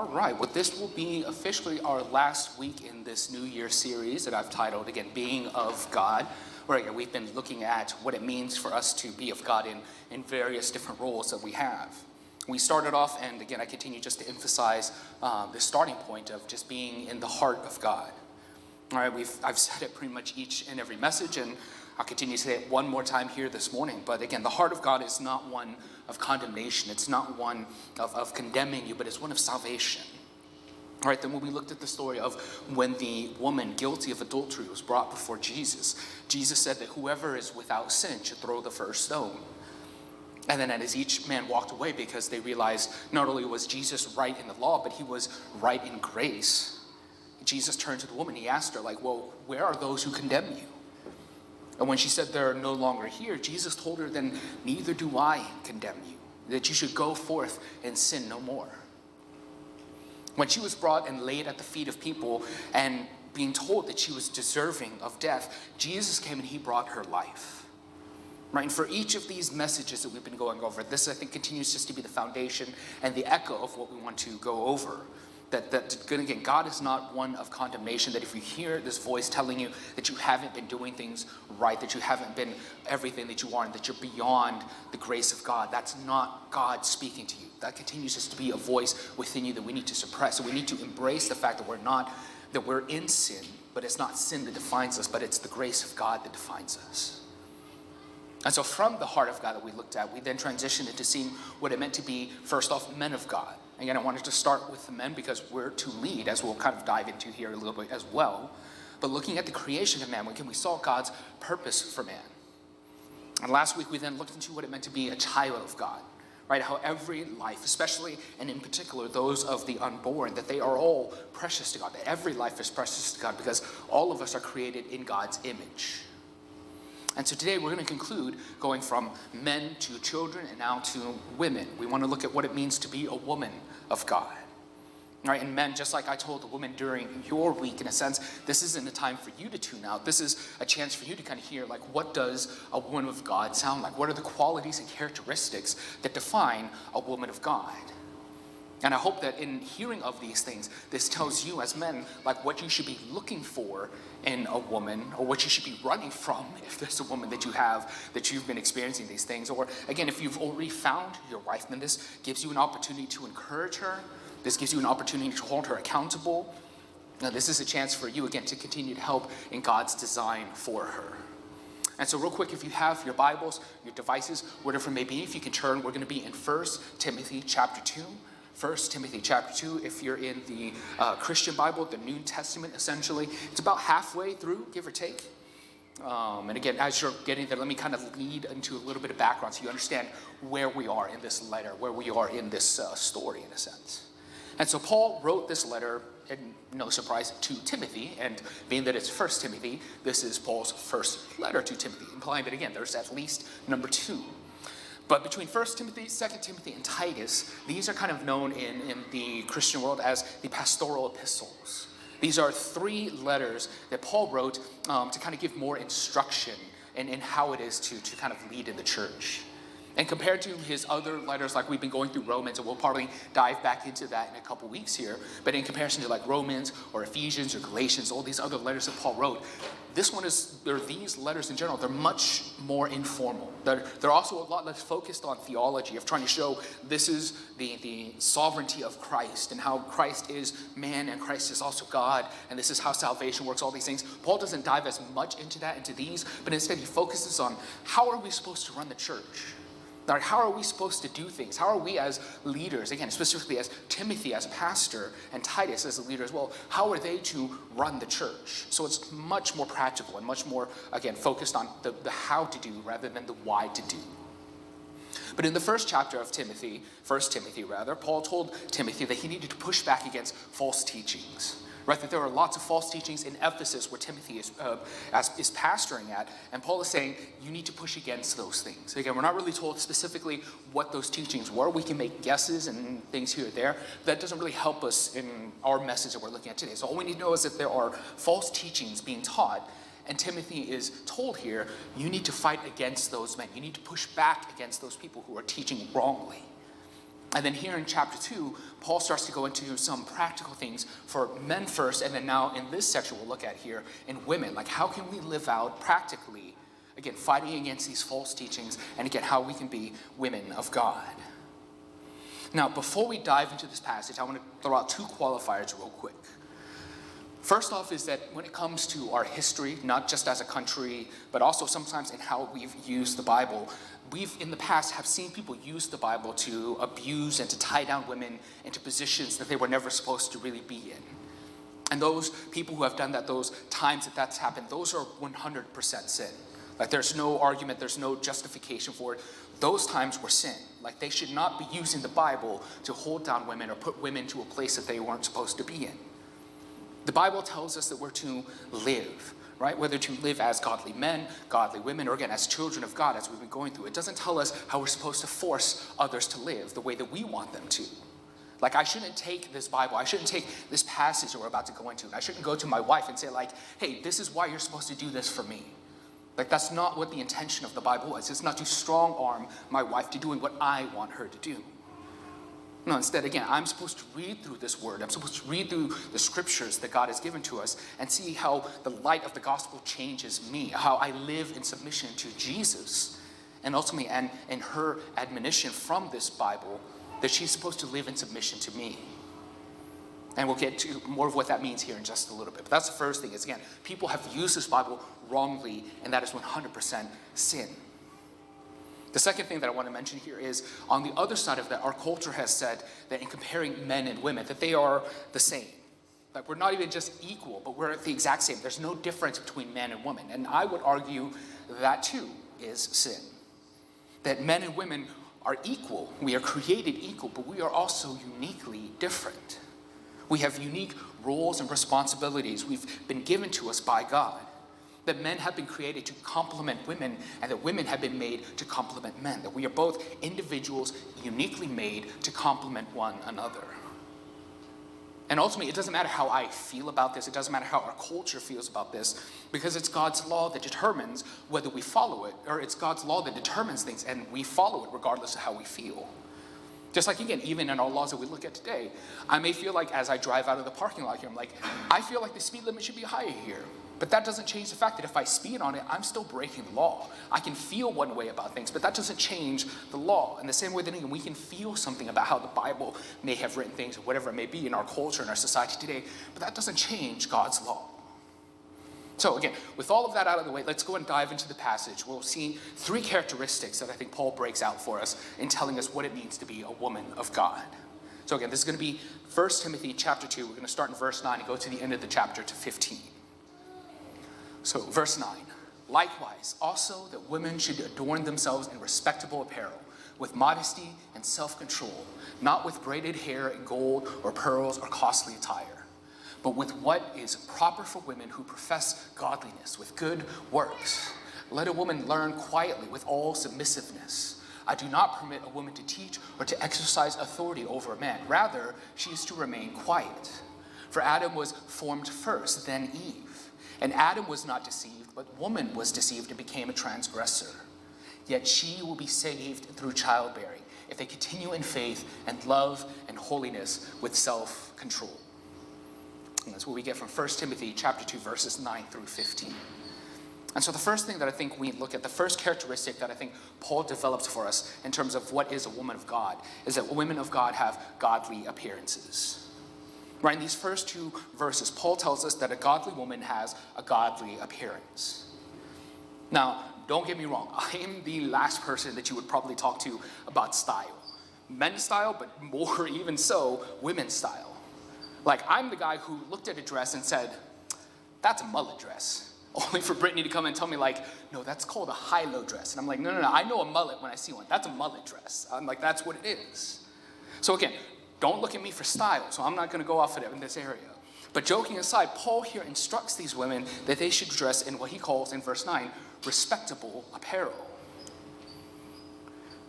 All right, well, this will be officially our last week in this New Year series that I've titled, again, Being of God, where again, we've been looking at what it means for us to be of God in various different roles that we have. We started off, and again, I continue just to emphasize the starting point of just being in the heart of God. All right, I've said it pretty much each and every message, and I'll continue to say it one more time here this morning. But again, the heart of God is not one of condemnation. It's not one of condemning you, but it's one of salvation. All right, then when we looked at the story of when the woman guilty of adultery was brought before Jesus, Jesus said that whoever is without sin should throw the first stone. And then as each man walked away, because they realized not only was Jesus right in the law, but he was right in grace, Jesus turned to the woman. He asked her, well, where are those who condemn you? And when she said they're no longer here, Jesus told her, then neither do I condemn you, that you should go forth and sin no more. When she was brought and laid at the feet of people and being told that she was deserving of death, Jesus came and he brought her life. Right? And for each of these messages that we've been going over, this I think continues just to be the foundation and the echo of what we want to go over. That again, God is not one of condemnation, that if you hear this voice telling you that you haven't been doing things right, that you haven't been everything that you are, and that you're beyond the grace of God, that's not God speaking to you. That continues just to be a voice within you that we need to suppress. So we need to embrace the fact that we're in sin, but it's not sin that defines us, but it's the grace of God that defines us. And so from the heart of God that we looked at, we then transitioned into seeing what it meant to be, first off, men of God. Again, I wanted to start with the men because we're to lead, as we'll kind of dive into here a little bit as well. But looking at the creation of man, we saw God's purpose for man. And last week, we then looked into what it meant to be a child of God, right? How every life, especially and in particular those of the unborn, that they are all precious to God, that every life is precious to God because all of us are created in God's image. And so today we're going to conclude going from men to children and now to women. We want to look at what it means to be a woman of God. All right, and men, just like I told the women during your week, in a sense, this isn't a time for you to tune out. This is a chance for you to kind of hear, what does a woman of God sound like? What are the qualities and characteristics that define a woman of God? And I hope that in hearing of these things, this tells you as men, what you should be looking for in a woman, or what you should be running from if there's a woman that you have, that you've been experiencing these things. Or again, if you've already found your wife, then this gives you an opportunity to encourage her. This gives you an opportunity to hold her accountable. Now, this is a chance for you, again, to continue to help in God's design for her. And so real quick, if you have your Bibles, your devices, whatever it may be, if you can turn, we're going to be in 1 Timothy chapter 2. 1 Timothy chapter 2, if you're in the Christian Bible, the New Testament, essentially. It's about halfway through, give or take. And again, as you're getting there, let me kind of lead into a little bit of background so you understand where we are in this letter, where we are in this story, in a sense. And so Paul wrote this letter, and no surprise, to Timothy. And being that it's 1 Timothy, this is Paul's first letter to Timothy, implying that, again, there's at least number 2. But between 1 Timothy, 2 Timothy, and Titus, these are kind of known in the Christian world as the pastoral epistles. These are 3 letters that Paul wrote to kind of give more instruction in how it is to kind of lead in the church. And compared to his other letters, like we've been going through Romans, and we'll probably dive back into that in a couple weeks here, but in comparison to Romans or Ephesians or Galatians, all these other letters that Paul wrote, these letters in general, they're much more informal. They're also a lot less focused on theology, of trying to show this is the sovereignty of Christ and how Christ is man and Christ is also God, and this is how salvation works, all these things. Paul doesn't dive as much into these, but instead he focuses on how are we supposed to run the church? How are we supposed to do things? How are we as leaders, again, specifically as Timothy as a pastor and Titus as a leader as well, how are they to run the church? So it's much more practical and much more, again, focused on the how to do rather than the why to do. But in the first chapter of Timothy, 1 Timothy rather, Paul told Timothy that he needed to push back against false teachings. Right, that there are lots of false teachings in Ephesus where Timothy is pastoring at, and Paul is saying you need to push against those things. Again, we're not really told specifically what those teachings were. We can make guesses and things here or there. That doesn't really help us in our message that we're looking at today. So all we need to know is that there are false teachings being taught, and Timothy is told here, you need to fight against those men. You need to push back against those people who are teaching wrongly. And then here in chapter 2, Paul starts to go into some practical things for men first, and then now in this section we'll look at here in women. Like, how can we live out practically, again, fighting against these false teachings, and again, how we can be women of God. Now, before we dive into this passage, I want to throw out two qualifiers real quick. First off is that when it comes to our history, not just as a country, but also sometimes in how we've used the Bible, we've in the past have seen people use the Bible to abuse and to tie down women into positions that they were never supposed to really be in. And those people who have done that, those times that that's happened, those are 100% sin. Like, there's no argument, there's no justification for it. Those times were sin. Like, they should not be using the Bible to hold down women or put women to a place that they weren't supposed to be in. The Bible tells us that we're to live, right? Whether to live as godly men, godly women, or again, as children of God, as we've been going through. It doesn't tell us how we're supposed to force others to live the way that we want them to. Like, I shouldn't take this Bible, I shouldn't take this passage that we're about to go into, and I shouldn't go to my wife and say, like, hey, this is why you're supposed to do this for me. Like, that's not what the intention of the Bible is. It's not to strong arm my wife to doing what I want her to do. No, instead, again, I'm supposed to read through this word. I'm supposed to read through the scriptures that God has given to us and see how the light of the gospel changes me, how I live in submission to Jesus, and ultimately, and in her admonition from this Bible, that she's supposed to live in submission to me. And we'll get to more of what that means here in just a little bit. But that's the first thing is, again, people have used this Bible wrongly, and that is 100% sin. The second thing that I want to mention here is, on the other side of that, our culture has said that in comparing men and women, that they are the same. Like, we're not even just equal, but we're the exact same. There's no difference between man and woman. And I would argue that too is sin. That men and women are equal. We are created equal, but we are also uniquely different. We have unique roles and responsibilities we've been given to us by God. That men have been created to complement women, and that women have been made to complement men. That we are both individuals uniquely made to complement one another. And ultimately, it doesn't matter how I feel about this. It doesn't matter how our culture feels about this, because it's God's law that determines whether we follow it, or it's God's law that determines things, and we follow it regardless of how we feel. Just like, again, even in our laws that we look at today, I may feel like as I drive out of the parking lot here, I'm like, I feel like the speed limit should be higher here. But that doesn't change the fact that if I speed on it, I'm still breaking the law. I can feel one way about things, but that doesn't change the law. In the same way that, again, we can feel something about how the Bible may have written things, or whatever it may be in our culture, in our society today, but that doesn't change God's law. So again, with all of that out of the way, let's go and dive into the passage. We'll see three characteristics that I think Paul breaks out for us in telling us what it means to be a woman of God. So again, this is going to be 1 Timothy chapter 2. We're going to start in verse 9 and go to the end of the chapter to 15. So verse 9, likewise, also that women should adorn themselves in respectable apparel, with modesty and self-control, not with braided hair and gold or pearls or costly attire, but with what is proper for women who profess godliness, with good works. Let a woman learn quietly with all submissiveness. I do not permit a woman to teach or to exercise authority over a man. Rather, she is to remain quiet. For Adam was formed first, then Eve. And Adam was not deceived, but woman was deceived and became a transgressor. Yet she will be saved through childbearing, if they continue in faith and love and holiness with self-control. And that's what we get from 1 Timothy chapter 2, verses 9 through 15. And so the first thing that I think we look at, the first characteristic that I think Paul develops for us in terms of what is a woman of God, is that women of God have godly appearances. Right, in these first two verses, Paul tells us that a godly woman has a godly appearance. Now, don't get me wrong, I am the last person that you would probably talk to about style. Men's style, but more even so, women's style. Like, I'm the guy who looked at a dress and said, that's a mullet dress. Only for Brittany to come and tell me, like, no, that's called a high-low dress. And I'm like, no, I know a mullet when I see one. That's a mullet dress. I'm like, that's what it is. So again, don't look at me for style, so I'm not going to go off of it in this area. But joking aside, Paul here instructs these women that they should dress in what he calls, in verse 9, respectable apparel.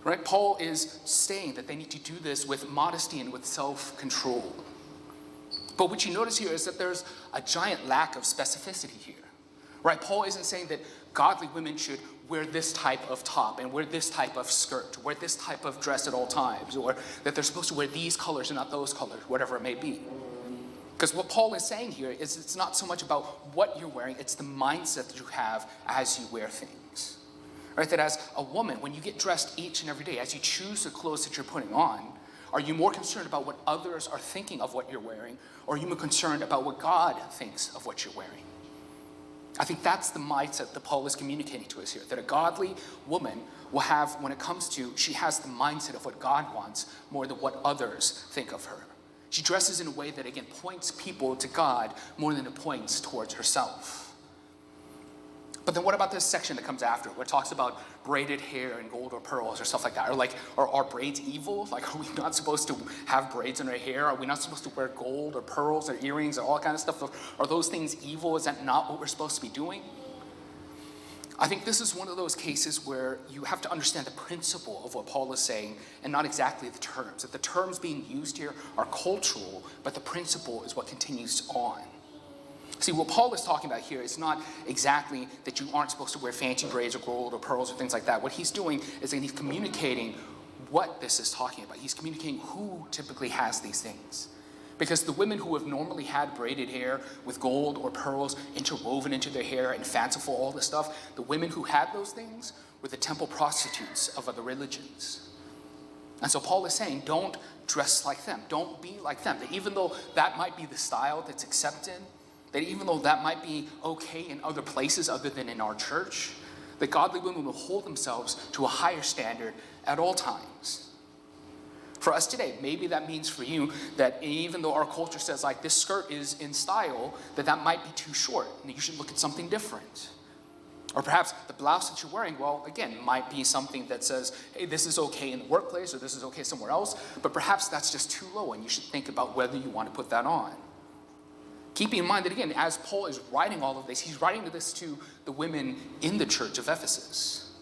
Right? Paul is saying that they need to do this with modesty and with self-control. But what you notice here is that there's a giant lack of specificity here. Right? Paul isn't saying that godly women should wear this type of top and wear this type of skirt, wear this type of dress at all times, or that they're supposed to wear these colors and not those colors, whatever it may be. Because what Paul is saying here is it's not so much about what you're wearing, it's the mindset that you have as you wear things. Right? That as a woman, when you get dressed each and every day, as you choose the clothes that you're putting on, are you more concerned about what others are thinking of what you're wearing, or are you more concerned about what God thinks of what you're wearing? I think that's the mindset that Paul is communicating to us here, that a godly woman will have when it comes to, she has the mindset of what God wants more than what others think of her. She dresses in a way that, again, points people to God more than it points towards herself. But then what about this section that comes after, where it talks about braided hair and gold or pearls or stuff like that? Or are braids evil? Like, are we not supposed to have braids in our hair? Are we not supposed to wear gold or pearls or earrings or all kind of stuff? Are those things evil? Is that not what we're supposed to be doing? I think this is one of those cases where you have to understand the principle of what Paul is saying and not exactly the terms. That the terms being used here are cultural, but the principle is what continues on. See, what Paul is talking about here is not exactly that you aren't supposed to wear fancy braids or gold or pearls or things like that. What he's doing is that he's communicating what this is talking about. He's communicating who typically has these things. Because the women who have normally had braided hair with gold or pearls interwoven into their hair and fanciful, all this stuff, the women who had those things were the temple prostitutes of other religions. And so Paul is saying, don't dress like them. Don't be like them. That even though that might be the style that's accepted, that even though that might be okay in other places other than in our church, that godly women will hold themselves to a higher standard at all times. For us today, maybe that means for you that even though our culture says like this skirt is in style, that might be too short and you should look at something different. Or perhaps the blouse that you're wearing, well, again, might be something that says, hey, this is okay in the workplace or this is okay somewhere else, but perhaps that's just too low and you should think about whether you want to put that on. Keeping in mind that, again, as Paul is writing all of this, he's writing this to the women in the church of Ephesus.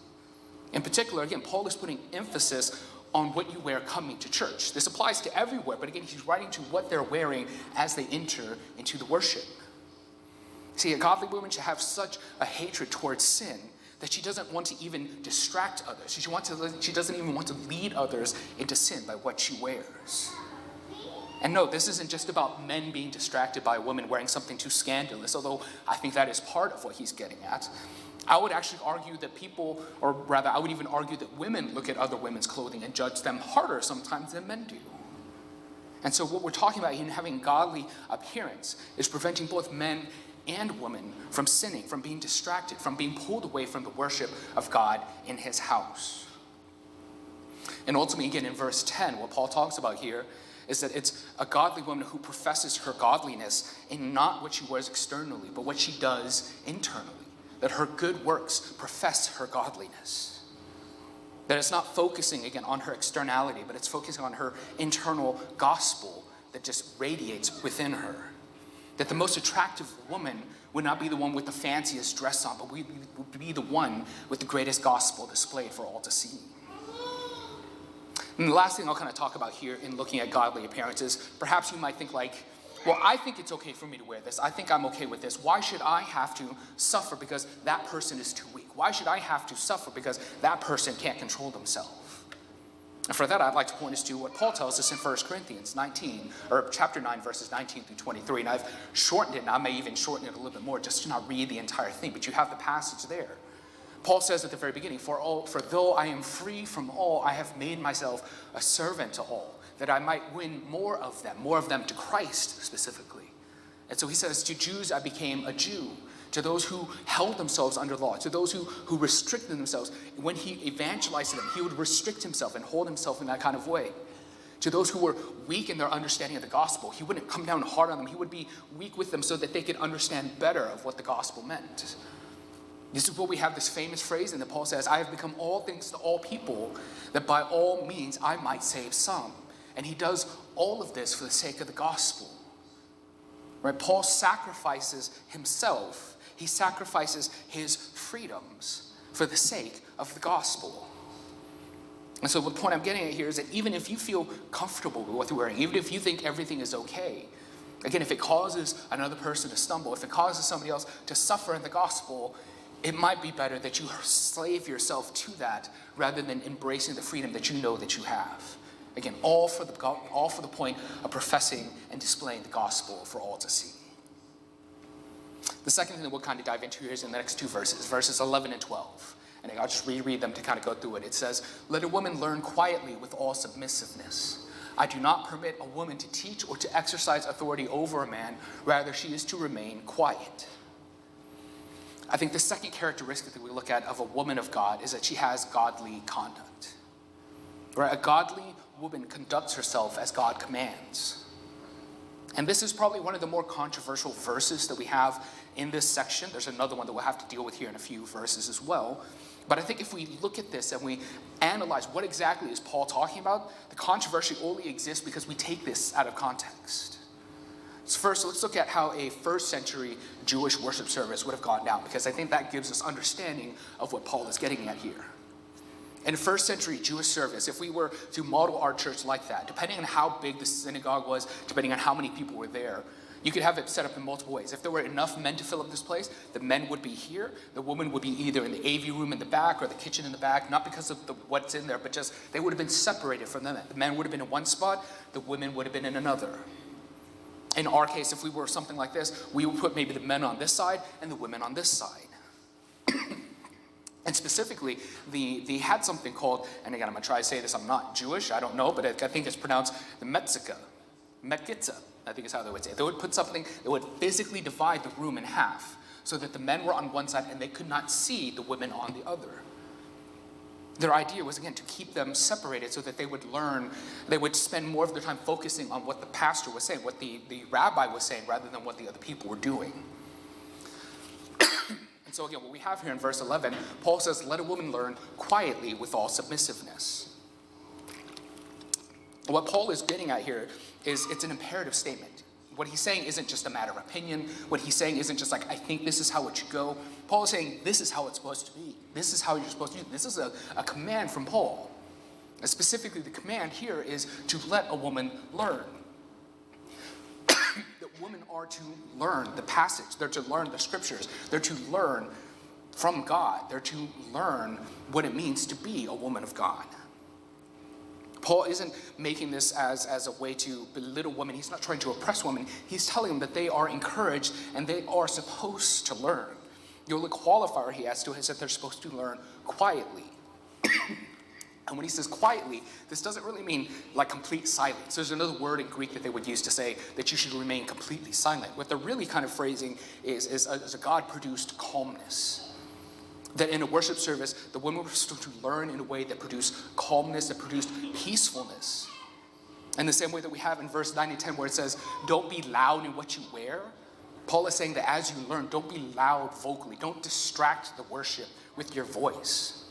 In particular, again, Paul is putting emphasis on what you wear coming to church. This applies to everywhere, but again, he's writing to what they're wearing as they enter into the worship. See, a godly woman should have such a hatred towards sin that she doesn't want to even distract others. She doesn't even want to lead others into sin by what she wears. And no, this isn't just about men being distracted by a woman wearing something too scandalous, although I think that is part of what he's getting at. I would actually argue that people, or rather I would even argue that women look at other women's clothing and judge them harder sometimes than men do. And so what we're talking about in having godly appearance is preventing both men and women from sinning, from being distracted, from being pulled away from the worship of God in his house. And ultimately, again, in verse 10, what Paul talks about here is that it's a godly woman who professes her godliness in not what she wears externally, but what she does internally. That her good works profess her godliness. That it's not focusing, again, on her externality, but it's focusing on her internal gospel that just radiates within her. That the most attractive woman would not be the one with the fanciest dress on, but would be the one with the greatest gospel displayed for all to see. And the last thing I'll kind of talk about here in looking at godly appearances, perhaps you might think like, well, I think it's okay for me to wear this. I think I'm okay with this. Why should I have to suffer because that person is too weak? Why should I have to suffer because that person can't control themselves? And for that, I'd like to point us to what Paul tells us in 1 Corinthians 19, or chapter 9, verses 19 through 23. And I've shortened it, and I may even shorten it a little bit more just to not read the entire thing, but you have the passage there. Paul says at the very beginning, for though I am free from all, I have made myself a servant to all, that I might win more of them to Christ specifically. And so he says, to Jews I became a Jew, to those who held themselves under law, to those who restricted themselves. When he evangelized them, he would restrict himself and hold himself in that kind of way. To those who were weak in their understanding of the gospel, he wouldn't come down hard on them. He would be weak with them so that they could understand better of what the gospel meant. This is where we have this famous phrase, and that Paul says, I have become all things to all people, that by all means I might save some. And he does all of this for the sake of the gospel. Right? Paul sacrifices himself. He sacrifices his freedoms for the sake of the gospel. And so the point I'm getting at here is that even if you feel comfortable with what you're wearing, even if you think everything is okay, again, if it causes another person to stumble, if it causes somebody else to suffer in the gospel, it might be better that you slave yourself to that rather than embracing the freedom that you know that you have. Again, all for the point of professing and displaying the gospel for all to see. The second thing that we'll kind of dive into here is in the next two verses, verses 11 and 12. And I'll just reread them to kind of go through it. It says, "Let a woman learn quietly with all submissiveness. I do not permit a woman to teach or to exercise authority over a man. Rather, she is to remain quiet." I think the second characteristic that we look at of a woman of God is that she has godly conduct. Right? A godly woman conducts herself as God commands. And this is probably one of the more controversial verses that we have in this section. There's another one that we'll have to deal with here in a few verses as well. But I think if we look at this and we analyze what exactly is Paul talking about, the controversy only exists because we take this out of context. So first, let's look at how a first century Jewish worship service would have gone down, because I think that gives us understanding of what Paul is getting at here. In a first century Jewish service, if we were to model our church like that, depending on how big the synagogue was, depending on how many people were there, you could have it set up in multiple ways. If there were enough men to fill up this place, the men would be here, the women would be either in the AV room in the back or the kitchen in the back, not because of what's in there, but just they would have been separated from the men. The men would have been in one spot, the women would have been in another. In our case, if we were something like this, we would put maybe the men on this side and the women on this side. And specifically, they had something called, and again, I'm going to try to say this, I'm not Jewish, I don't know, but I think it's pronounced the metzika, I think is how they would say it. They would put something that would physically divide the room in half so that the men were on one side and they could not see the women on the other. Their idea was, again, to keep them separated so that they would learn, they would spend more of their time focusing on what the pastor was saying, what the rabbi was saying, rather than what the other people were doing. And so again, what we have here in verse 11, Paul says, "Let a woman learn quietly with all submissiveness." What Paul is getting at here is it's an imperative statement. What he's saying isn't just a matter of opinion. What he's saying isn't just like, I think this is how it should go. Paul is saying, this is how it's supposed to be. This is how you're supposed to do it. This is a command from Paul. And specifically, the command here is to let a woman learn. That women are to learn the passage. They're to learn the scriptures. They're to learn from God. They're to learn what it means to be a woman of God. Paul isn't making this as a way to belittle women. He's not trying to oppress women. He's telling them that they are encouraged and they are supposed to learn. The only qualifier he has to it is that they're supposed to learn quietly. And when he says quietly, this doesn't really mean like complete silence. There's another word in Greek that they would use to say that you should remain completely silent. What they're really kind of phrasing is a God-produced calmness. That in a worship service, the women were supposed to learn in a way that produced calmness, that produced peacefulness. In the same way that we have in verse 9 and 10 where it says, don't be loud in what you wear. Paul is saying that as you learn, don't be loud vocally. Don't distract the worship with your voice.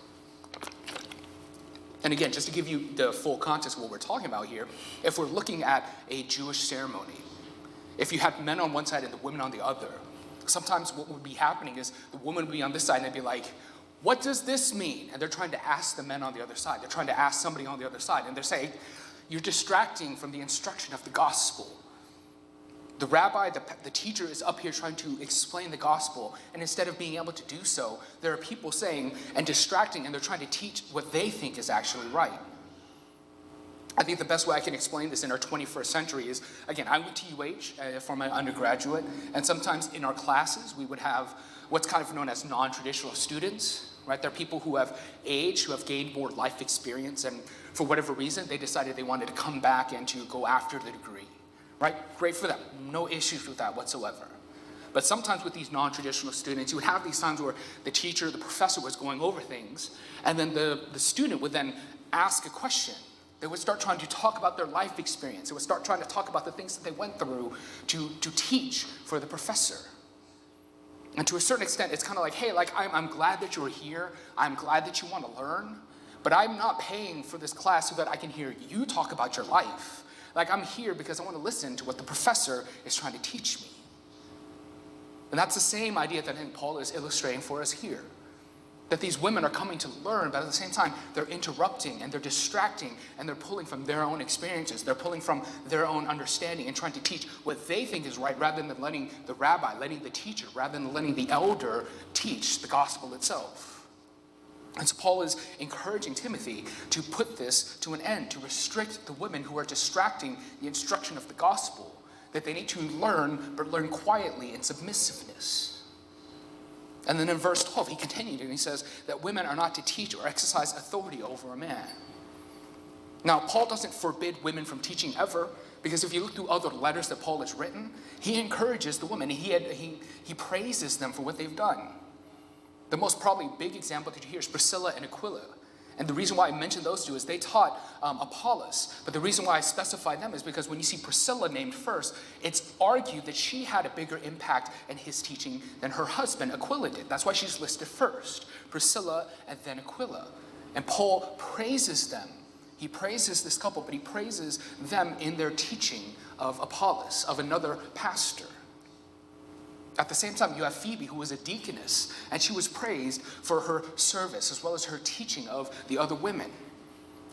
And again, just to give you the full context of what we're talking about here, if we're looking at a Jewish ceremony, if you had men on one side and the women on the other, sometimes what would be happening is the woman would be on this side and they'd be like, what does this mean? And they're trying to ask the men on the other side. They're trying to ask somebody on the other side. And they're saying, you're distracting from the instruction of the gospel. The rabbi, the teacher is up here trying to explain the gospel. And instead of being able to do so, there are people saying and distracting, and they're trying to teach what they think is actually right. I think the best way I can explain this in our 21st century is, again, I went to UH for my undergraduate, and sometimes in our classes we would have what's kind of known as non-traditional students, right? They're people who have aged, who have gained more life experience, and for whatever reason, they decided they wanted to come back and to go after the degree, right? Great for them. No issues with that whatsoever. But sometimes with these non-traditional students, you would have these times where the teacher, the professor was going over things, and then the student would then ask a question. They would start trying to talk about their life experience. They would start trying to talk about the things that they went through to teach for the professor. And to a certain extent, it's kind of like, hey, like I'm glad that you're here. I'm glad that you want to learn. But I'm not paying for this class so that I can hear you talk about your life. Like I'm here because I want to listen to what the professor is trying to teach me. And that's the same idea that I think Paul is illustrating for us here. That these women are coming to learn, but at the same time, they're interrupting and they're distracting and they're pulling from their own experiences. They're pulling from their own understanding and trying to teach what they think is right rather than letting the rabbi, letting the teacher, rather than letting the elder teach the gospel itself. And so Paul is encouraging Timothy to put this to an end, to restrict the women who are distracting the instruction of the gospel, that they need to learn, but learn quietly in submissiveness. And then in verse 12, he continued and he says that women are not to teach or exercise authority over a man. Now, Paul doesn't forbid women from teaching ever, because if you look through other letters that Paul has written, he encourages the women. He praises them for what they've done. The most probably big example that you hear is Priscilla and Aquila. And the reason why I mention those two is they taught Apollos. But the reason why I specify them is because when you see Priscilla named first, it's argued that she had a bigger impact in his teaching than her husband Aquila did. That's why she's listed first. Priscilla and then Aquila. And Paul praises them. He praises this couple, but he praises them in their teaching of Apollos, of another pastor. At the same time, you have Phoebe, who was a deaconess, and she was praised for her service as well as her teaching of the other women.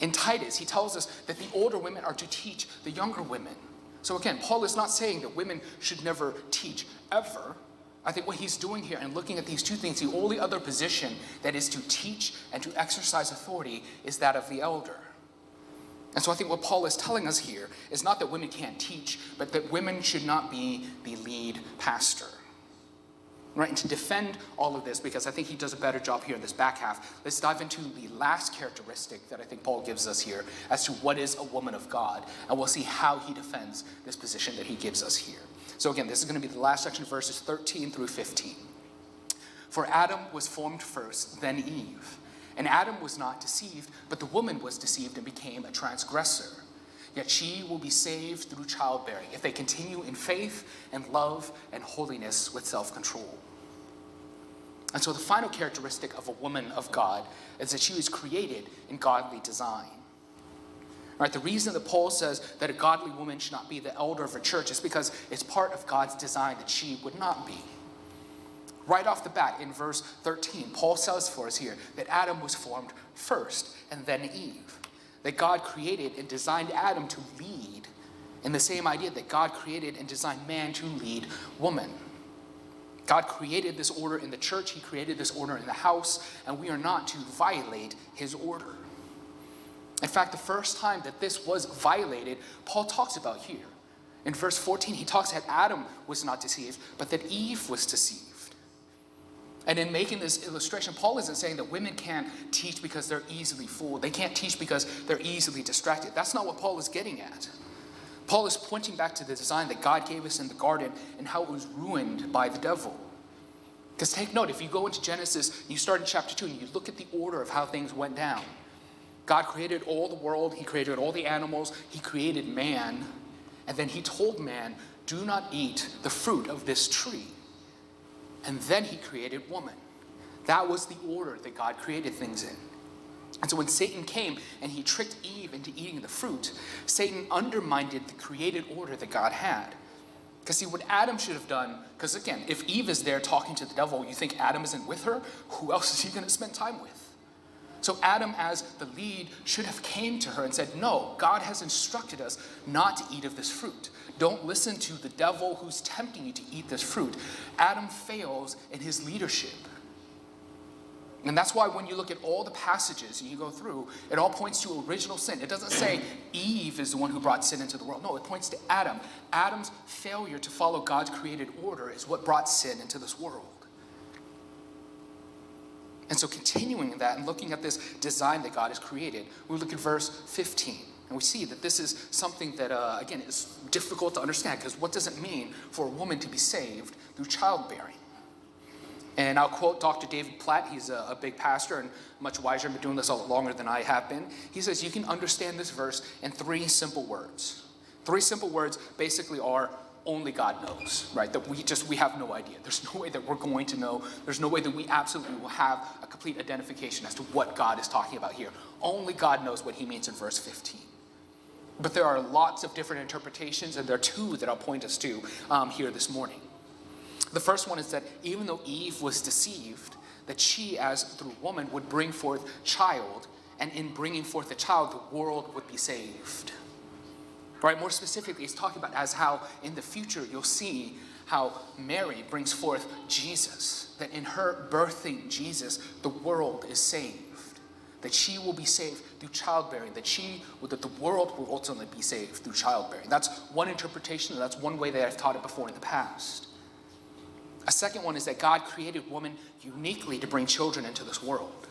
In Titus, he tells us that the older women are to teach the younger women. So again, Paul is not saying that women should never teach ever. I think what he's doing here and looking at these two things, the only other position that is to teach and to exercise authority is that of the elder. And so I think what Paul is telling us here is not that women can't teach, but that women should not be the lead pastor. Right, and to defend all of this, because I think he does a better job here in this back half, let's dive into the last characteristic that I think Paul gives us here as to what is a woman of God. And we'll see how he defends this position that he gives us here. So again, this is going to be the last section of verses 13 through 15. For Adam was formed first, then Eve. And Adam was not deceived, but the woman was deceived and became a transgressor. Yet she will be saved through childbearing if they continue in faith and love and holiness with self-control. And so the final characteristic of a woman of God is that she was created in godly design. Right, the reason that Paul says that a godly woman should not be the elder of a church is because it's part of God's design that she would not be. Right off the bat in verse 13, Paul says for us here that Adam was formed first and then Eve. That God created and designed Adam to lead in the same idea that God created and designed man to lead woman. God created this order in the church, he created this order in the house, and we are not to violate his order. In fact, the first time that this was violated, Paul talks about here. In verse 14, he talks that Adam was not deceived, but that Eve was deceived. And in making this illustration, Paul isn't saying that women can't teach because they're easily fooled. They can't teach because they're easily distracted. That's not what Paul is getting at. Paul is pointing back to the design that God gave us in the garden and how it was ruined by the devil. Because take note, if you go into Genesis, you start in chapter 2 and you look at the order of how things went down. God created all the world, he created all the animals, he created man, and then he told man, do not eat the fruit of this tree. And then he created woman. That was the order that God created things in. And so when Satan came and he tricked Eve into eating the fruit, Satan undermined the created order that God had. Because see, what Adam should have done, because again, if Eve is there talking to the devil, you think Adam isn't with her? Who else is he going to spend time with? So Adam, as the lead, should have came to her and said, no, God has instructed us not to eat of this fruit. Don't listen to the devil who's tempting you to eat this fruit. Adam fails in his leadership. And that's why when you look at all the passages and you go through, it all points to original sin. It doesn't say Eve is the one who brought sin into the world. No, it points to Adam. Adam's failure to follow God's created order is what brought sin into this world. And so continuing in that and looking at this design that God has created, we look at verse 15. And we see that this is something that, again, is difficult to understand, because what does it mean for a woman to be saved through childbearing? And I'll quote Dr. David Platt. He's a big pastor and much wiser, been doing this a lot longer than I have been. He says you can understand this verse in three simple words. Three simple words basically are only God knows, right? That we have no idea. There's no way that we're going to know. There's no way that we absolutely will have a complete identification as to what God is talking about here. Only God knows what he means in verse 15. But there are lots of different interpretations, and there are two that I'll point us to here this morning. The first one is that even though Eve was deceived, that she, as through woman, would bring forth child, and in bringing forth the child, the world would be saved. Right? More specifically, it's talking about as how in the future you'll see how Mary brings forth Jesus, that in her birthing Jesus, the world is saved, that she will be saved through childbearing, that the world will ultimately be saved through childbearing. That's one interpretation, and that's one way that I've taught it before in the past. A second one is that God created woman uniquely to bring children into this world.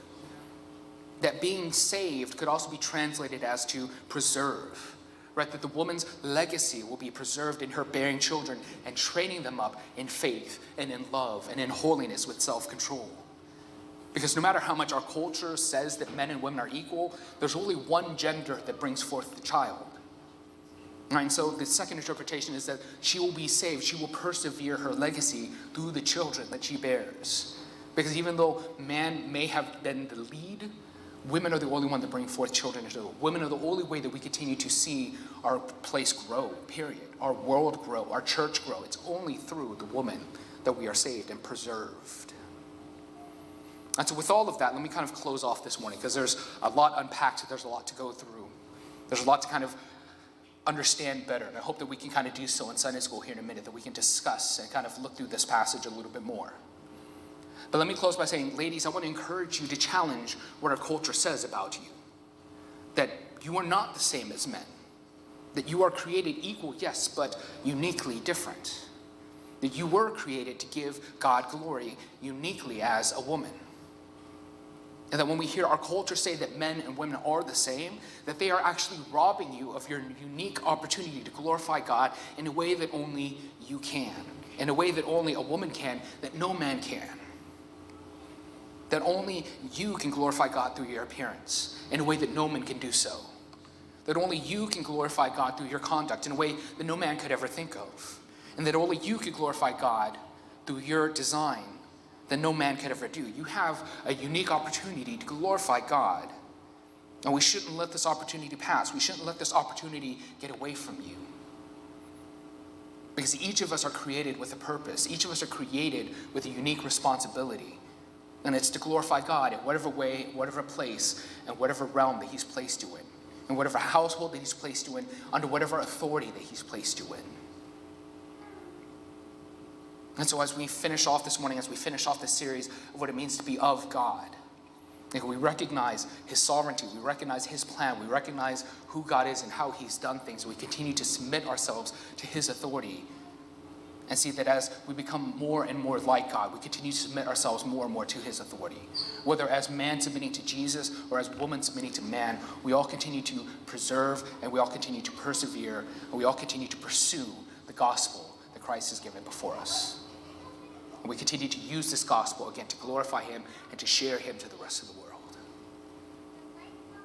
That being saved could also be translated as to preserve, right? That the woman's legacy will be preserved in her bearing children and training them up in faith and in love and in holiness with self-control. Because no matter how much our culture says that men and women are equal, there's only one gender that brings forth the child. Right? And so the second interpretation is that she will be saved. She will persevere her legacy through the children that she bears. Because even though man may have been the lead, women are the only one that bring forth children into the world. Women are the only way that we continue to see our place grow, period. Our world grow, our church grow. It's only through the woman that we are saved and preserved. And so with all of that, let me kind of close off this morning, because there's a lot unpacked, there's a lot to go through. There's a lot to kind of understand better, and I hope that we can kind of do so in Sunday school here in a minute, that we can discuss and kind of look through this passage a little bit more. But let me close by saying, ladies, I want to encourage you to challenge what our culture says about you. That you are not the same as men. That you are created equal, yes, but uniquely different. That you were created to give God glory uniquely as a woman. And that when we hear our culture say that men and women are the same, that they are actually robbing you of your unique opportunity to glorify God in a way that only you can. In a way that only a woman can, that no man can. That only you can glorify God through your appearance in a way that no man can do so. That only you can glorify God through your conduct in a way that no man could ever think of. And that only you can glorify God through your design that no man could ever do. You have a unique opportunity to glorify God. And we shouldn't let this opportunity pass. We shouldn't let this opportunity get away from you. Because each of us are created with a purpose. Each of us are created with a unique responsibility. And it's to glorify God in whatever way, whatever place, and whatever realm that he's placed you in. In whatever household that he's placed you in, under whatever authority that he's placed you in. And so as we finish off this morning, as we finish off this series of what it means to be of God, we recognize his sovereignty, we recognize his plan, we recognize who God is and how he's done things. We continue to submit ourselves to his authority and see that as we become more and more like God, we continue to submit ourselves more and more to his authority. Whether as man submitting to Jesus or as woman submitting to man, we all continue to preserve and we all continue to persevere and we all continue to pursue the gospel that Christ has given before us. And we continue to use this gospel, again, to glorify him and to share him to the rest of the world.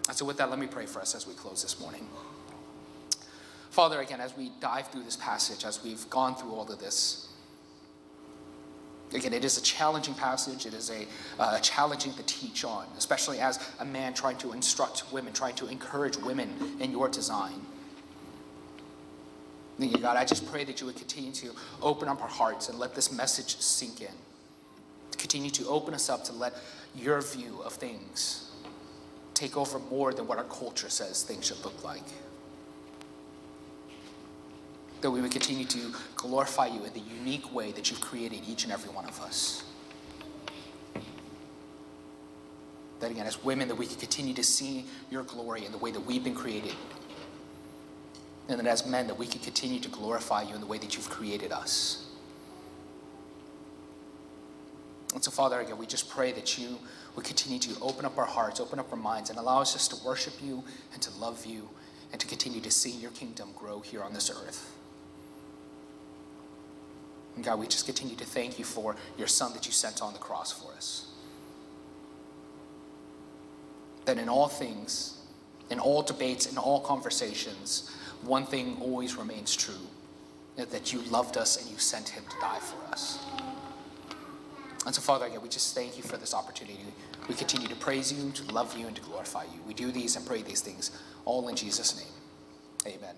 And so with that, let me pray for us as we close this morning. Father, again, as we dive through this passage, as we've gone through all of this, again, it is a challenging passage. It is a challenging to teach on, especially as a man trying to instruct women, trying to encourage women in your design. God, I just pray that you would continue to open up our hearts and let this message sink in. Continue to open us up to let your view of things take over more than what our culture says things should look like. That we would continue to glorify you in the unique way that you've created each and every one of us. That again, as women, that we can continue to see your glory in the way that we've been created. And that as men, that we can continue to glorify you in the way that you've created us. And so, Father, again, we just pray that you would continue to open up our hearts, open up our minds, and allow us just to worship you and to love you and to continue to see your kingdom grow here on this earth. And God, we just continue to thank you for your Son that you sent on the cross for us. That in all things, in all debates, in all conversations, one thing always remains true, that you loved us and you sent him to die for us. And so, Father, again, we just thank you for this opportunity. We continue to praise you, to love you, and to glorify you. We do these and pray these things all in Jesus' name. Amen.